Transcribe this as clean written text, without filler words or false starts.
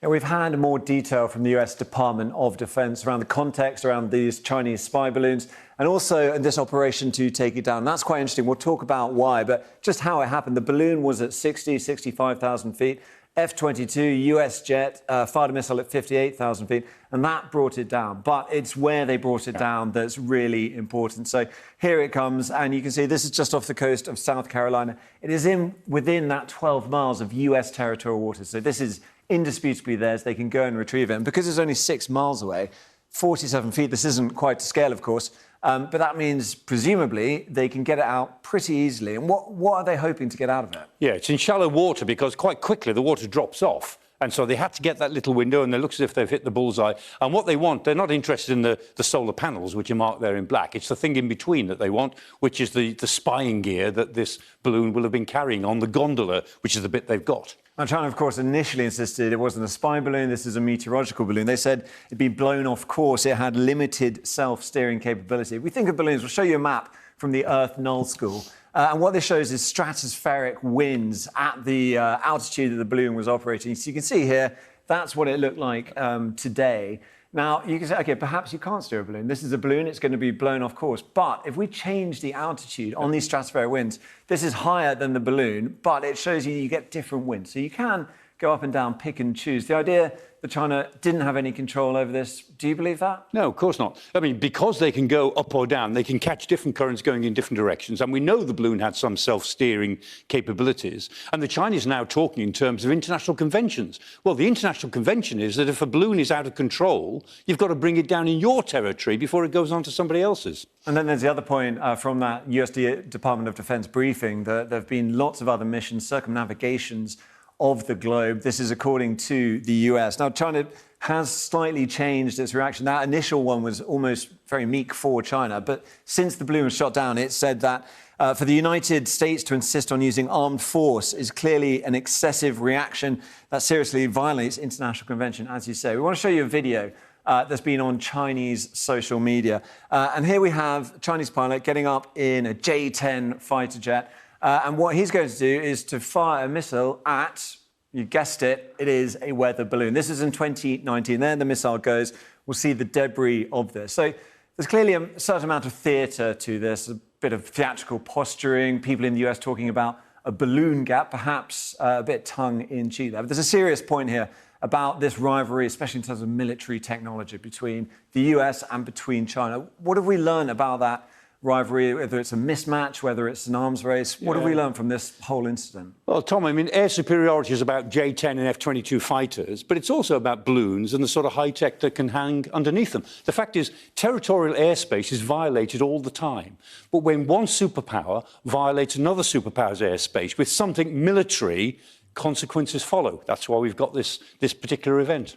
Yeah, we've had more detail from the US Department of Defense around the context around these Chinese spy balloons and also this operation to take it down. That's quite interesting. We'll talk about why, but just how it happened. The balloon was at 65,000 feet. F-22 US jet fired a missile at 58,000 feet, and that brought it down. But it's where they brought it down that's really important. So here it comes, and you can see this is just off the coast of South Carolina. It is within that 12 miles of US territorial waters. So this is indisputably theirs. They can go and retrieve it. And because it's only 6 miles away, 47 feet, this isn't quite to scale, of course, but that means, presumably, they can get it out pretty easily. And what are they hoping to get out of it? Yeah, it's in shallow water because quite quickly the water drops off. And so they had to get that little window, and it looks as if they've hit the bullseye. And what they want, they're not interested in the solar panels, which are marked there in black. It's the thing in between that they want, which is the spying gear that this balloon will have been carrying on the gondola, which is the bit they've got. Now, China, of course, initially insisted it wasn't a spy balloon. This is a meteorological balloon. They said it'd be blown off course. It had limited self-steering capability. If we think of balloons, we'll show you a map from the Earth Null School. And what this shows is stratospheric winds at the altitude that the balloon was operating. So you can see here, that's what it looked like today. Now, you can say, OK, perhaps you can't steer a balloon. This is a balloon. It's going to be blown off course. But if we change the altitude on these stratospheric winds, this is higher than the balloon, but it shows you get different winds. So you can go up and down, pick and choose. The idea that China didn't have any control over this, do you believe that? No, of course not. I mean, because they can go up or down, they can catch different currents going in different directions. And we know the balloon had some self-steering capabilities. And the Chinese are now talking in terms of international conventions. Well, the international convention is that if a balloon is out of control, you've got to bring it down in your territory before it goes on to somebody else's. And then there's the other point from that US Department of Defense briefing that there have been lots of other missions, circumnavigations of the globe. This is according to the US. Now, China has slightly changed its reaction. That initial one was almost very meek for China. But since the balloon was shot down, it said that for the United States to insist on using armed force is clearly an excessive reaction that seriously violates international convention, as you say. We want to show you a video that's been on Chinese social media. And here we have a Chinese pilot getting up in a J-10 fighter jet. And what he's going to do is to fire a missile at, you guessed it, it is a weather balloon. This is in 2019. There the missile goes. We'll see the debris of this. So there's clearly a certain amount of theatre to this, a bit of theatrical posturing, people in the US talking about a balloon gap, perhaps a bit tongue-in-cheek there. But there's a serious point here about this rivalry, especially in terms of military technology between the US and between China. What have we learned about that rivalry, whether it's a mismatch, whether it's an arms race? What have we learned from this whole incident? Well, Tom, I mean, air superiority is about J-10 and F-22 fighters, but it's also about balloons and the sort of high-tech that can hang underneath them. The fact is, territorial airspace is violated all the time. But when one superpower violates another superpower's airspace with something military, consequences follow. That's why we've got this particular event.